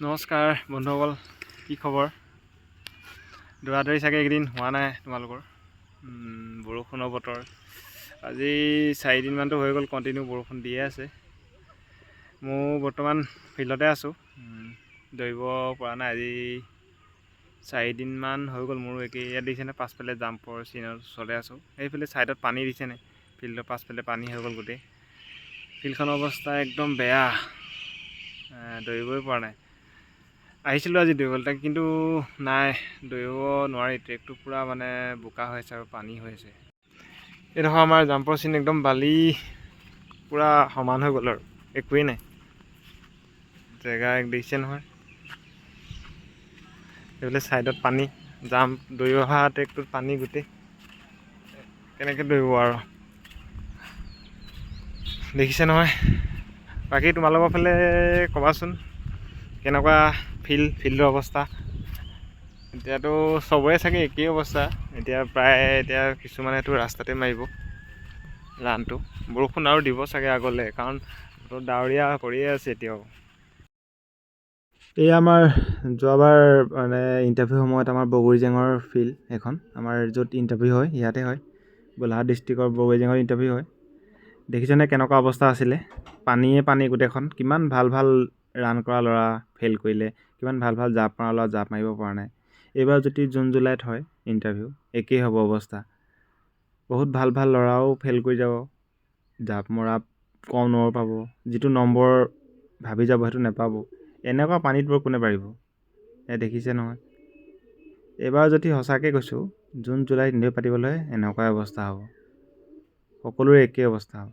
নমস্কাৰ বন্ধুসকল, কি খবৰ? দৌৰাদৌৰি চাগে এইকেইদিন হোৱা নাই তোমালোকৰ। বৰষুণৰ বতৰ, আজি 4দিনমানটো হৈ গ'ল কণ্টিনিউ বৰষুণ দিয়ে আছে। মই বৰ্তমান ফিল্ডতে আছোঁ, দৌৰিব পৰা নাই। আজি 4দিনমান হৈ গ'ল মোৰো একেই। ইয়াত দিছেনে পাছফালে জাম্পৰ চিনৰ ওচৰতে আছোঁ। এইফালে ছাইডত পানী দিছেনে, ফিল্ডৰ পাছফালে পানী হৈ গ'ল গোটেই। ফিল্ডখনৰ অৱস্থা একদম বেয়া, দৌৰিবই পৰা নাই। আহিছিলোঁ আজি দৌৰিবলৈ, কিন্তু নাই, দৌৰিব নোৱাৰি। ট্ৰেকটো পূৰা মানে বোকা হৈ আছে আৰু পানী হৈ আছে। এইডোখৰ আমাৰ জাম্পৰ চিন একদম বালি পূৰা সমান হৈ গ'ল আৰু একোৱেই নাই। জেগা দেখিছে নহয়, এইফালে ছাইডত পানী, জাম্প দৌৰি অহা ট্ৰেকটোত পানী গোটেই। কেনেকৈ দৌৰিব আৰু, দেখিছে নহয়। বাকী তোমালোকৰ ফালে ক'বাচোন কেনেকুৱা ফিল্ডৰ অৱস্থা। এতিয়াতো চবৰে চাগে একেই অৱস্থা। এতিয়া কিছুমানেতো ৰাস্তাতে মাৰিব ৰানটো। বৰষুণ আৰু দিব চাগে আগলৈ, কাৰণ ডাৱৰীয়া কৰিয়ে আছে এতিয়াও। এই আমাৰ যোৱাবাৰ মানে ইণ্টাৰভিউ সময়ত আমাৰ বগৰীজেঙৰ ফিল্ড এখন, আমাৰ য'ত ইণ্টাৰভিউ হয় ইয়াতে হয়, গোলাঘাট ডিষ্ট্ৰিক্টৰ বগৰীজেঙৰ ইণ্টাৰভিউ হয়। দেখিছেনে কেনেকুৱা অৱস্থা আছিলে, পানীয়ে পানী গোটেইখন। কিমান ভাল ভাল ৰান কৰা ল'ৰা ফেইল কৰিলে, কিমান ভাল ভাল জাঁপ মৰা ল'ৰা জাঁপ মাৰিব পৰা নাই। এইবাৰ যদি জুন জুলাইত হয় ইণ্টাৰভিউ, একেই হ'ব অৱস্থা। বহুত ভাল ভাল ল'ৰাও ফেইল কৰি যাব, জাঁপ মৰা কম নম্বৰ পাব, যিটো নম্বৰ ভাবি যাব সেইটো নাপাব। এনেকুৱা পানীত বৰ কোনে পাৰিব, দেখিছে নহয়। এইবাৰ যদি সঁচাকৈ কৈছোঁ জুন জুলাইত ইণ্টাৰভিউ পাতিবলৈ এনেকুৱাই অৱস্থা হ'ব, সকলোৰে একেই অৱস্থা হ'ব।